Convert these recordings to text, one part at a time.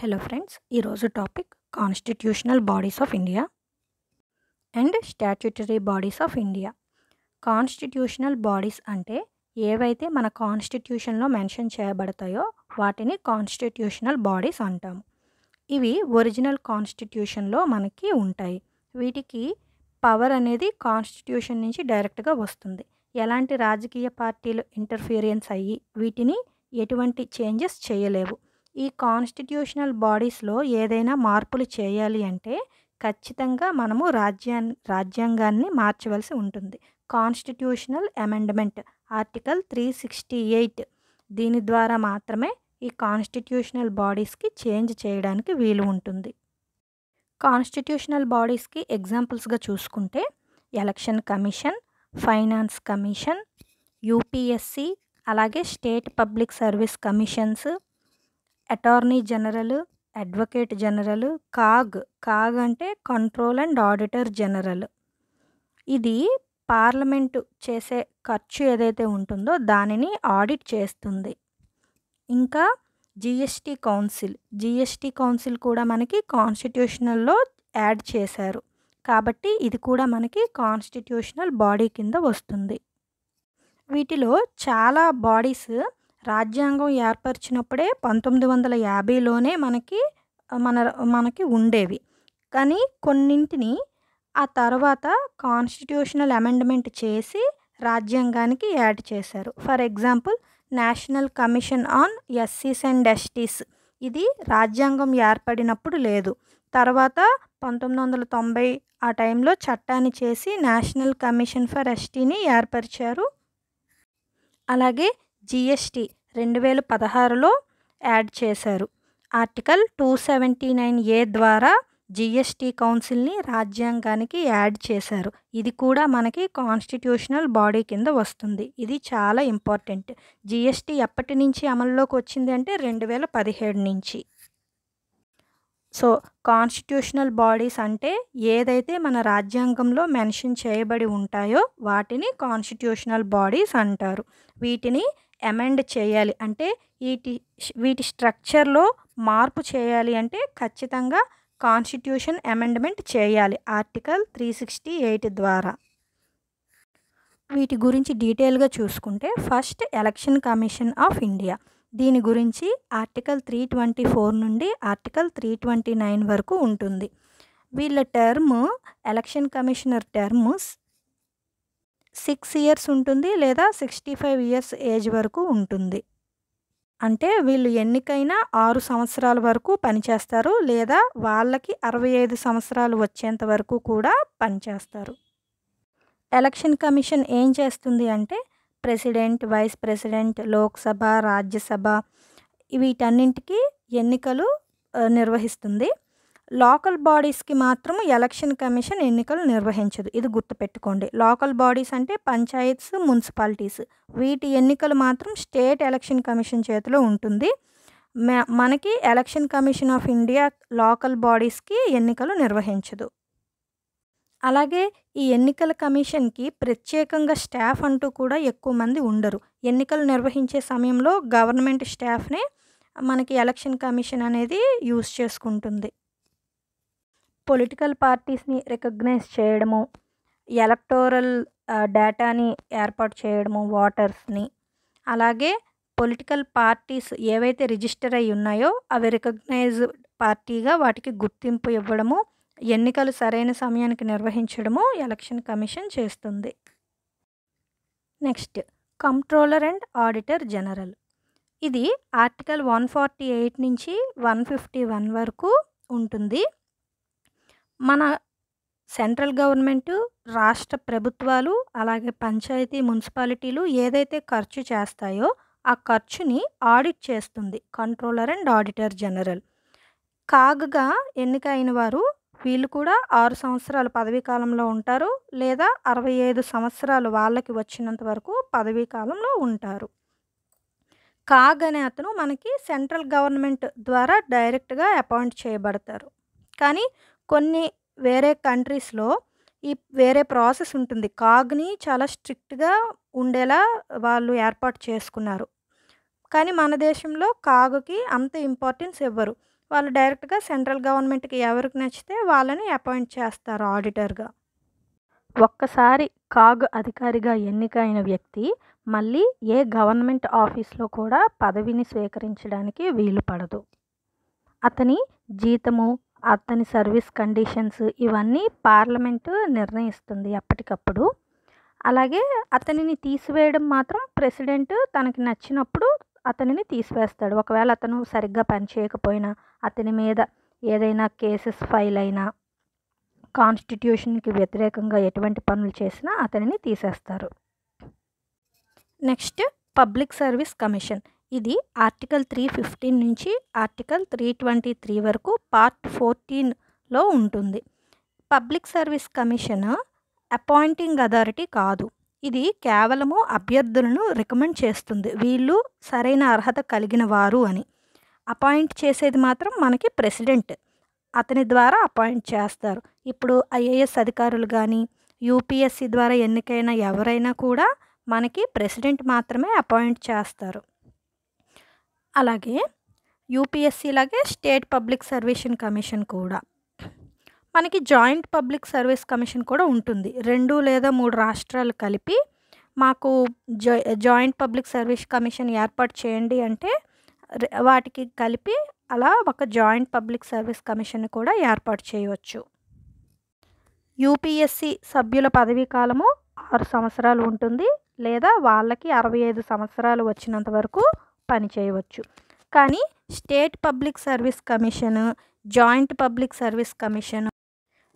Hello friends, ఈరోజు topic constitutional bodies of India and statutory bodies of India. Constitutional bodies అంటే ఏవైతే మన కాన్స్టిట్యూషన్లో మెన్షన్ చేయబడతాయో వాటిని కాన్స్టిట్యూషనల్ బాడీస్ అంటాము. ఇవి ఒరిజినల్ కాన్స్టిట్యూషన్లో మనకి ఉంటాయి. వీటికి పవర్ అనేది కాన్స్టిట్యూషన్ నుంచి డైరెక్ట్గా వస్తుంది. ఎలాంటి రాజకీయ పార్టీలు ఇంటర్ఫీరియన్స్ అయ్యి వీటిని ఎటువంటి చేంజెస్ చేయలేవు. ఈ కాన్స్టిట్యూషనల్ బాడీస్లో ఏదైనా మార్పులు చేయాలి అంటే ఖచ్చితంగా మనము రాజ్యాంగాన్ని మార్చవలసి ఉంటుంది. కాన్స్టిట్యూషనల్ అమెండ్మెంట్ ఆర్టికల్ 368 దీని ద్వారా మాత్రమే ఈ కాన్స్టిట్యూషనల్ బాడీస్కి చేంజ్ చేయడానికి వీలు ఉంటుంది. కాన్స్టిట్యూషనల్ బాడీస్కి ఎగ్జాంపుల్స్గా చూసుకుంటే election commission, finance commission, UPSC, అలాగే state public service commissions, attorney general, advocate general, CAG అంటే కంట్రోల్ అండ్ ఆడిటర్ జనరల్. ఇది పార్లమెంటు చేసే ఖర్చు ఏదైతే ఉంటుందో దానిని ఆడిట్ చేస్తుంది. ఇంకా జిఎస్టీ కౌన్సిల్ కూడా మనకి కాన్స్టిట్యూషనల్లో యాడ్ చేశారు కాబట్టి ఇది కూడా మనకి కాన్స్టిట్యూషనల్ బాడీ కింద వస్తుంది. వీటిలో చాలా బాడీస్ రాజ్యాంగం ఏర్పరిచినప్పుడే 1950లోనే మనకి ఉండేవి. కానీ కొన్నింటిని ఆ తర్వాత కాన్స్టిట్యూషనల్ అమెండ్మెంట్ చేసి రాజ్యాంగానికి యాడ్ చేశారు. For example national commission on ఎస్సీస్ అండ్ ఎస్టీస్ ఇది రాజ్యాంగం ఏర్పడినప్పుడు లేదు. తర్వాత 1990 ఆ టైంలో చట్టాన్ని చేసి నేషనల్ కమిషన్ ఫర్ ఎస్టీని ఏర్పరిచారు. అలాగే జిఎస్టీ 2016లో యాడ్ చేశారు. ఆర్టికల్ 279A ద్వారా జిఎస్టీ కౌన్సిల్ని రాజ్యాంగానికి యాడ్ చేశారు. ఇది కూడా మనకి కాన్స్టిట్యూషనల్ బాడీ కింద వస్తుంది. ఇది చాలా ఇంపార్టెంట్. జిఎస్టీ ఎప్పటి నుంచి అమల్లోకి వచ్చింది అంటే 2017 నుంచి. సో కాన్స్టిట్యూషనల్ బాడీస్ అంటే ఏదైతే మన రాజ్యాంగంలో మెన్షన్ చేయబడి ఉంటాయో వాటిని కాన్స్టిట్యూషనల్ బాడీస్ అంటారు. వీటిని అమెండ్ చేయాలి అంటే వీటి స్ట్రక్చర్లో మార్పు చేయాలి అంటే ఖచ్చితంగా కాన్స్టిట్యూషన్ అమెండ్మెంట్ చేయాలి ఆర్టికల్ 368 ద్వారా. వీటి గురించి డీటెయిల్గా చూసుకుంటే first election commission of India. దీని గురించి ఆర్టికల్ 324 నుండి ఆర్టికల్ 329 వరకు ఉంటుంది. వీళ్ళ ఎలక్షన్ కమిషనర్ టర్మ్ 6 years ఉంటుంది లేదా 65 years ఏజ్ వరకు ఉంటుంది. అంటే వీళ్ళు ఎన్నికైనా 6 సంవత్సరాల వరకు పనిచేస్తారు లేదా వాళ్ళకి 65 సంవత్సరాలు వచ్చేంత వరకు కూడా పనిచేస్తారు. ఎలక్షన్ కమిషన్ ఏం చేస్తుంది అంటే president, vice president, Lok Sabha, Rajya Sabha వీటన్నింటికి ఎన్నికలు నిర్వహిస్తుంది. లోకల్ బాడీస్కి మాత్రం ఎలక్షన్ కమిషన్ ఎన్నికలు నిర్వహించదు. ఇది గుర్తుపెట్టుకోండి. లోకల్ బాడీస్ అంటే పంచాయత్స్, మున్సిపాలిటీస్ వీటి ఎన్నికలు మాత్రం స్టేట్ ఎలక్షన్ కమిషన్ చేతిలో ఉంటుంది. మనకి election commission of India local బాడీస్కి ఎన్నికలు నిర్వహించదు. అలాగే ఈ ఎన్నికల కమిషన్కి ప్రత్యేకంగా స్టాఫ్ అంటూ కూడా ఎక్కువ మంది ఉండరు. ఎన్నికలు నిర్వహించే సమయంలో గవర్నమెంట్ స్టాఫ్నే మనకి ఎలక్షన్ కమిషన్ అనేది యూజ్ చేసుకుంటుంది. పొలిటికల్ పార్టీస్ని రికగ్నైజ్ చేయడము, ఎలక్టోరల్ డేటాని ఏర్పాటు చేయడము, ఓటర్స్ని, అలాగే పొలిటికల్ పార్టీస్ ఏవైతే రిజిస్టర్ అయి ఉన్నాయో అవి రికగ్నైజ్ పార్టీగా వాటికి గుర్తింపు ఇవ్వడము, ఎన్నికలు సరైన సమయానికి నిర్వహించడము ఎలక్షన్ కమిషన్ చేస్తుంది. Next controller and auditor general. ఇది ఆర్టికల్ 148 నుంచి 151 వరకు ఉంటుంది. మన సెంట్రల్ గవర్నమెంటు, రాష్ట్ర ప్రభుత్వాలు, అలాగే పంచాయతీ, మున్సిపాలిటీలు ఏదైతే ఖర్చు చేస్తాయో ఆ ఖర్చుని ఆడిట్ చేస్తుంది కంట్రోలర్ అండ్ ఆడిటర్ జనరల్. కాగ్గా ఎన్నికైన వారు వీళ్ళు కూడా 6 సంవత్సరాలు పదవీ కాలంలో ఉంటారు లేదా 65 సంవత్సరాలు వాళ్ళకి వచ్చినంత వరకు పదవీ కాలంలో ఉంటారు. కాగ్ అనే అతను మనకి సెంట్రల్ గవర్నమెంట్ ద్వారా డైరెక్ట్గా అపాయింట్ చేయబడతారు. కానీ కొన్ని వేరే కంట్రీస్లో ఈ వేరే ప్రాసెస్ ఉంటుంది. కాగ్ని చాలా స్ట్రిక్ట్గా ఉండేలా వాళ్ళు ఏర్పాటు చేసుకున్నారు. కానీ మన దేశంలో కాగ్కి అంత ఇంపార్టెన్స్ ఇవ్వరు. వాళ్ళు డైరెక్ట్‌గా సెంట్రల్ గవర్నమెంట్‌కి ఎవరికి నచ్చితే వాళ్ళని అపాయింట్ చేస్తారు ఆడిటర్‌గా. ఒక్కసారి కాగ్ అధికారిగా ఎన్నికైన వ్యక్తి మళ్ళీ ఏ గవర్నమెంట్ ఆఫీస్‌లో కూడా పదవిని స్వీకరించడానికి వీలు పడదు. అతని జీతము, అతని సర్వీస్ కండిషన్స్ ఇవన్నీ పార్లమెంటు నిర్ణయిస్తుంది ఎప్పటికప్పుడు. అలాగే అతనిని తీసివేయడం మాత్రం ప్రెసిడెంట్ తనకి నచ్చినప్పుడు అతనిని తీసివేస్తాడు. ఒకవేళ అతను సరిగ్గా పని చేయకపోయినా, అతని మీద ఏదైనా కేసెస్ ఫైల్ అయినా, కాన్స్టిట్యూషన్‌కి వ్యతిరేకంగా ఎటువంటి పనులు చేసినా అతనిని తీసేస్తారు. Next public service commission. ఇది ఆర్టికల్ 315 నుంచి ఆర్టికల్ 323 వరకు పార్ట్ 14లో ఉంటుంది. Public service commission appointing authority కాదు. ఇది కేవలము అభ్యర్థులను రికమెండ్ చేస్తుంది. వీళ్ళు సరైన అర్హత కలిగిన వారు అని. అపాయింట్ చేసేది మాత్రం మనకి ప్రెసిడెంట్. అతని ద్వారా అపాయింట్ చేస్తారు. ఇప్పుడు ఐఏఎస్ అధికారులు కానీ, యూపీఎస్సీ ద్వారా ఎన్నికైన ఎవరైనా కూడా మనకి ప్రెసిడెంట్ మాత్రమే అపాయింట్ చేస్తారు. అలాగే యూపీఎస్సీ లాగే స్టేట్ పబ్లిక్ సర్వీస్ కమిషన్ కూడా. మనకి జాయింట్ పబ్లిక్ సర్వీస్ కమిషన్ కూడా ఉంటుంది. 2 లేదా 3 రాష్ట్రాలు కలిపి మాకు జాయింట్ పబ్లిక్ సర్వీస్ కమిషన్ ఏర్పాటు చేయండి అంటే వాటికి కలిపి అలా ఒక జాయింట్ పబ్లిక్ సర్వీస్ కమిషన్ కూడా ఏర్పాటు చేయవచ్చు. యూపీఎస్సీ సభ్యుల పదవీ కాలము 6 సంవత్సరాలు ఉంటుంది, లేదా వాళ్ళకి 65 సంవత్సరాలు వచ్చినంత వరకు పనిచేయవచ్చు. కానీ state public service commission, joint public service commission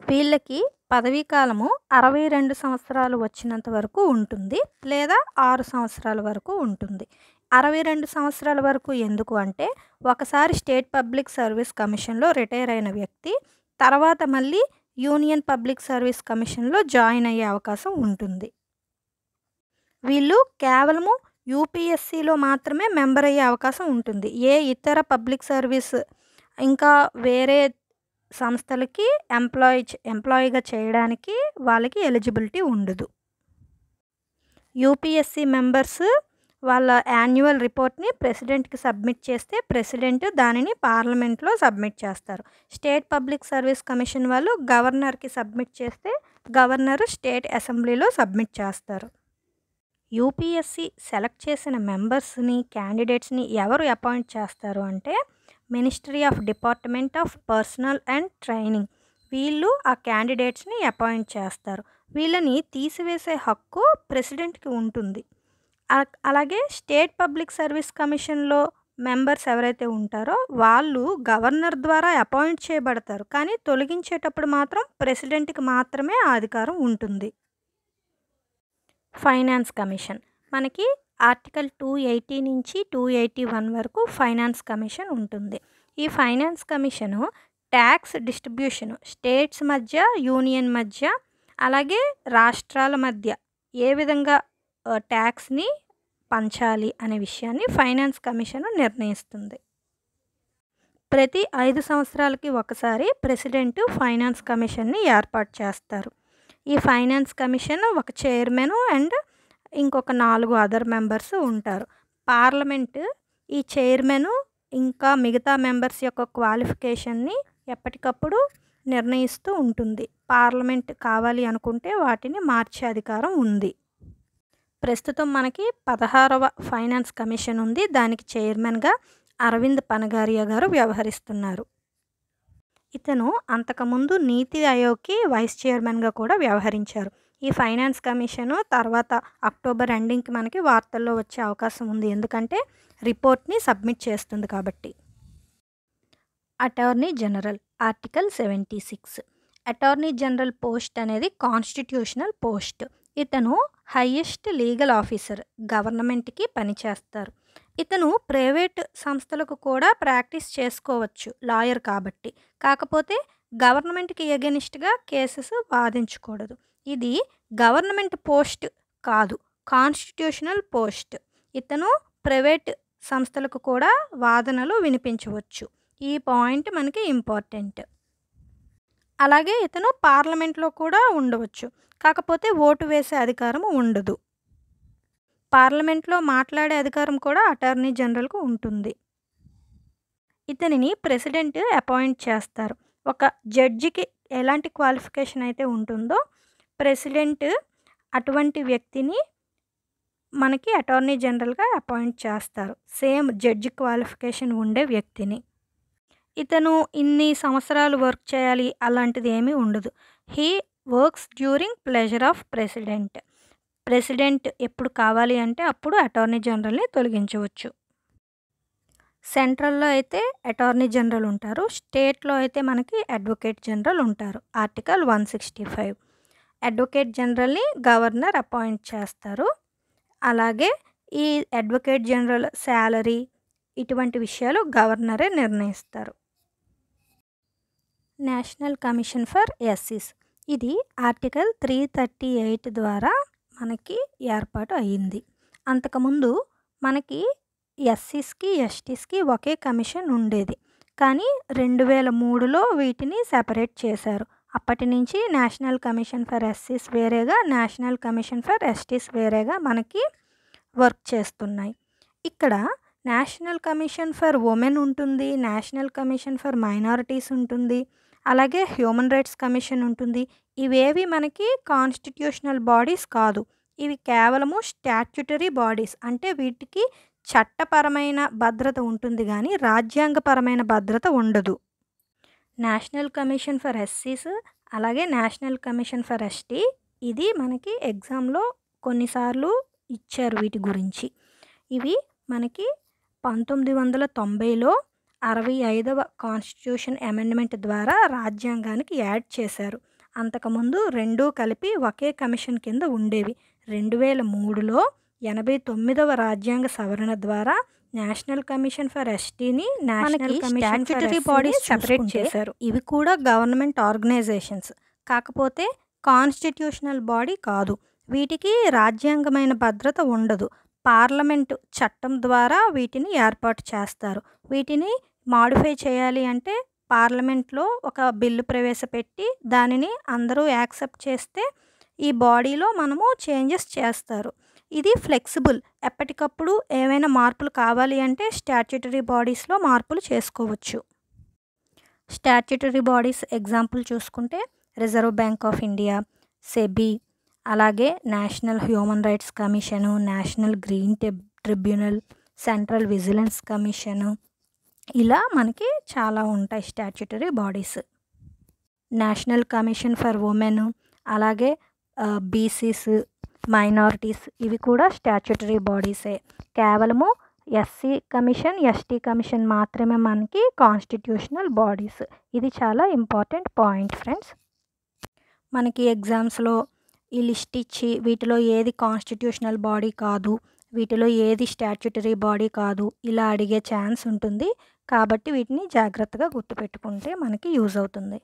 వీళ్ళకి పదవీ కాలము 62 సంవత్సరాలు వచ్చినంత వరకు ఉంటుంది, లేదా 6 సంవత్సరాల వరకు ఉంటుంది. 62 సంవత్సరాల వరకు ఎందుకు అంటే, ఒకసారి స్టేట్ పబ్లిక్ సర్వీస్ కమిషన్లో రిటైర్ అయిన వ్యక్తి తర్వాత మళ్ళీ యూనియన్ పబ్లిక్ సర్వీస్ కమిషన్లో జాయిన్ అయ్యే అవకాశం ఉంటుంది. వీళ్ళు కేవలము యూపీఎస్సీలో మాత్రమే మెంబర్ అయ్యే అవకాశం ఉంటుంది. ఏ ఇతర పబ్లిక్ సర్వీస్ ఇంకా వేరే సంస్థలకి ఎంప్లాయీగా చేయడానికి వాళ్ళకి ఎలిజిబిలిటీ ఉండదు. యూపీఎస్సీ మెంబర్స్ వాళ్ళ యాన్యువల్ రిపోర్ట్ని ప్రెసిడెంట్కి సబ్మిట్ చేస్తే ప్రెసిడెంట్ దానిని పార్లమెంట్లో సబ్మిట్ చేస్తారు. స్టేట్ పబ్లిక్ సర్వీస్ కమిషన్ వాళ్ళు గవర్నర్కి సబ్మిట్ చేస్తే గవర్నరు స్టేట్ అసెంబ్లీలో సబ్మిట్ చేస్తారు. యూపీఎస్సీ సెలెక్ట్ చేసిన మెంబర్స్ని, క్యాండిడేట్స్ని ఎవరు అపాయింట్ చేస్తారు అంటే ministry of department of personal and training వీళ్ళు ఆ క్యాండిడేట్స్ని అపాయింట్ చేస్తారు. వీళ్ళని తీసివేసే హక్కు ప్రెసిడెంట్కి ఉంటుంది. అలాగే స్టేట్ పబ్లిక్ సర్వీస్ కమిషన్లో మెంబర్స్ ఎవరైతే ఉంటారో వాళ్ళు గవర్నర్ ద్వారా అపాయింట్ చేయబడతారు, కానీ తొలగించేటప్పుడు మాత్రం ప్రెసిడెంట్కి మాత్రమే ఆ అధికారం ఉంటుంది. ఫైనాన్స్ కమిషన్ మనకి ఆర్టికల్ 280 నుంచి 281 వరకు ఫైనాన్స్ కమిషన్ ఉంటుంది. ఈ finance commission tax distribution states మధ్య, యూనియన్ మధ్య, అలాగే రాష్ట్రాల మధ్య ఏ విధంగా ట్యాక్స్ని పంచాలి అనే విషయాన్ని ఫైనాన్స్ కమిషన్ నిర్ణయిస్తుంది. ప్రతి 5 సంవత్సరాలకి ఒకసారి ప్రెసిడెంట్ ఫైనాన్స్ కమిషన్ని ఏర్పాటు చేస్తారు. ఈ ఫైనాన్స్ కమిషన్ ఒక చైర్మన్ అండ్ ఇంకొక 4 అదర్ మెంబర్స్ ఉంటారు. పార్లమెంట్ ఈ చైర్మన్ ఇంకా మిగతా మెంబర్స్ యొక్క క్వాలిఫికేషన్ని ఎప్పటికప్పుడు నిర్ణయిస్తూ ఉంటుంది. పార్లమెంట్ కావాలి అనుకుంటే వాటిని మార్చే అధికారం ఉంది. ప్రస్తుతం మనకి 16వ ఫైనాన్స్ కమిషన్ ఉంది. దానికి చైర్మన్గా అరవింద్ పనగారియా గారు వ్యవహరిస్తున్నారు. ఇతను అంతకుముందు నీతి ఆయోగ్కి వైస్ చైర్మన్గా కూడా వ్యవహరించారు. ఈ ఫైనాన్స్ కమిషన్ తర్వాత అక్టోబర్ ఎండింగ్కి మనకి వార్తల్లో వచ్చే అవకాశం ఉంది, ఎందుకంటే రిపోర్ట్ని సబ్మిట్ చేస్తుంది కాబట్టి. Attorney general article 76. Attorney general post అనేది కాన్స్టిట్యూషనల్ పోస్ట్. ఇతను హైయెస్ట్ లీగల్ ఆఫీసర్, గవర్నమెంట్కి పనిచేస్తారు. ఇతను ప్రైవేట్ సంస్థలకు కూడా ప్రాక్టీస్ చేసుకోవచ్చు, లాయర్ కాబట్టి. కాకపోతే గవర్నమెంట్కి ఎగెనిస్ట్గా కేసెస్ వాదించకూడదు. ఇది గవర్నమెంట్ పోస్ట్ కాదు, కాన్స్టిట్యూషనల్ పోస్ట్. ఇతను ప్రైవేట్ సంస్థలకు కూడా వాదనలు వినిపించవచ్చు. ఈ పాయింట్ మనకి ఇంపార్టెంట్. అలాగే ఇతను పార్లమెంట్లో కూడా ఉండవచ్చు, కాకపోతే ఓటు వేసే అధికారం ఉండదు. పార్లమెంట్లో మాట్లాడే అధికారం కూడా అటార్నీ జనరల్కు ఉంటుంది. ఇతనిని ప్రెసిడెంట్ అపాయింట్ చేస్తారు. ఒక జడ్జికి ఎలాంటి క్వాలిఫికేషన్ అయితే ఉంటుందో ప్రెసిడెంట్ అటువంటి వ్యక్తిని మనకి అటార్నీ జనరల్‌గా అపాయింట్ చేస్తారు. సేమ్ జడ్జి క్వాలిఫికేషన్ ఉండే వ్యక్తిని. ఇతను ఇన్ని సంవత్సరాలు వర్క్ చేయాలి అలాంటిది ఏమీ ఉండదు. He works during pleasure of president. President ఎప్పుడు కావాలి అంటే అప్పుడు అటార్నీ జనరల్‌ని తొలగించవచ్చు. సెంట్రల్‌లో అయితే అటార్నీ జనరల్ ఉంటారు. స్టేట్‌లో అయితే మనకి అడ్వకేట్ జనరల్ ఉంటారు. ఆర్టికల్ 165. అడ్వకేట్ జనరల్‌ని గవర్నర్ అపాయింట్ చేస్తారు. అలాగే ఈ అడ్వకేట్ జనరల్ సాలరీ ఇటువంటి విషయాలు గవర్నరే నిర్ణయిస్తారు. నేషనల్ కమిషన్ ఫర్ ఎస్సీస్ ఇది ఆర్టికల్ 338 ద్వారా మనకి ఏర్పాటు అయ్యింది. అంతకుముందు మనకి ఎస్సీస్కి ఎస్టీస్కి ఒకే కమిషన్ ఉండేది. కానీ 2003లో వీటిని సెపరేట్ చేశారు. అప్పటి నుంచి నేషనల్ కమిషన్ ఫర్ ఎస్సీస్ వేరేగా, నేషనల్ కమిషన్ ఫర్ ఎస్టీస్ వేరేగా మనకి వర్క్ చేస్తున్నాయి. ఇక్కడ నేషనల్ కమిషన్ ఫర్ ఉమెన్ ఉంటుంది, నేషనల్ కమిషన్ ఫర్ మైనారిటీస్ ఉంటుంది, అలాగే హ్యూమన్ రైట్స్ కమిషన్ ఉంటుంది. ఇవేవి మనకి కాన్స్టిట్యూషనల్ బాడీస్ కాదు. ఇవి కేవలము స్టాట్యుటరీ బాడీస్. అంటే వీటికి చట్టపరమైన భద్రత ఉంటుంది కానీ రాజ్యాంగపరమైన భద్రత ఉండదు. నేషనల్ కమిషన్ ఫర్ ఎస్సీస్ అలాగే నేషనల్ కమిషన్ ఫర్ ఎస్టీ ఇది మనకి ఎగ్జామ్లో కొన్నిసార్లు ఇచ్చారు వీటి గురించి. ఇవి మనకి 1990లో 65వ కాన్స్టిట్యూషన్ అమెండ్మెంట్ ద్వారా రాజ్యాంగానికి యాడ్ చేశారు. అంతకుముందు రెండూ కలిపి ఒకే కమిషన్ కింద ఉండేవి. 2003లో 89వ రాజ్యాంగ సవరణ ద్వారా నేషనల్ కమిషన్ ఫర్ ఎస్టీని national commission for bodies separate చేశారు. ఇవి కూడా గవర్నమెంట్ ఆర్గనైజేషన్స్, కాకపోతే కాన్స్టిట్యూషనల్ బాడీ కాదు. వీటికి రాజ్యాంగమైన భద్రత ఉండదు. పార్లమెంటు చట్టం ద్వారా వీటిని ఏర్పాటు చేస్తారు. వీటిని మాడిఫై చేయాలి అంటే పార్లమెంట్లో ఒక బిల్లు ప్రవేశపెట్టి దానిని అందరూ యాక్సెప్ట్ చేస్తే ఈ బాడీలో మనము చేంజెస్ చేస్తారు. ఇది ఫ్లెక్సిబుల్. ఎప్పటికప్పుడు ఏమైనా మార్పులు కావాలి అంటే స్టాట్యుటరీ బాడీస్లో మార్పులు చేసుకోవచ్చు. స్టాట్యుటరీ బాడీస్ ఎగ్జాంపుల్ చూసుకుంటే Reserve Bank of India, SEBI, అలాగే national human rights commission, national green tribunal, central vigilance commission, ఇలా మనకి చాలా ఉంటాయి statutory bodies. National commission for women, అలాగే బీసీస్, మైనారిటీస్ ఇవి కూడా స్టాట్యుటరీ బాడీసే. కేవలము ఎస్సీ కమిషన్, ఎస్టీ కమిషన్ మాత్రమే మనకి కాన్స్టిట్యూషనల్ బాడీస్. ఇది చాలా ఇంపార్టెంట్ పాయింట్ ఫ్రెండ్స్. మనకి ఎగ్జామ్స్లో ఈ లిస్ట్ ఇచ్చి వీటిలో ఏది కాన్స్టిట్యూషనల్ బాడీ కాదు, వీటిలో ఏది స్టాట్యుటరీ బాడీ కాదు ఇలా అడిగే ఛాన్స్ ఉంటుంది. కాబట్టి వీటిని జాగ్రత్తగా గుర్తుపెట్టుకుంటే మనకి యూజ్ అవుతుంది.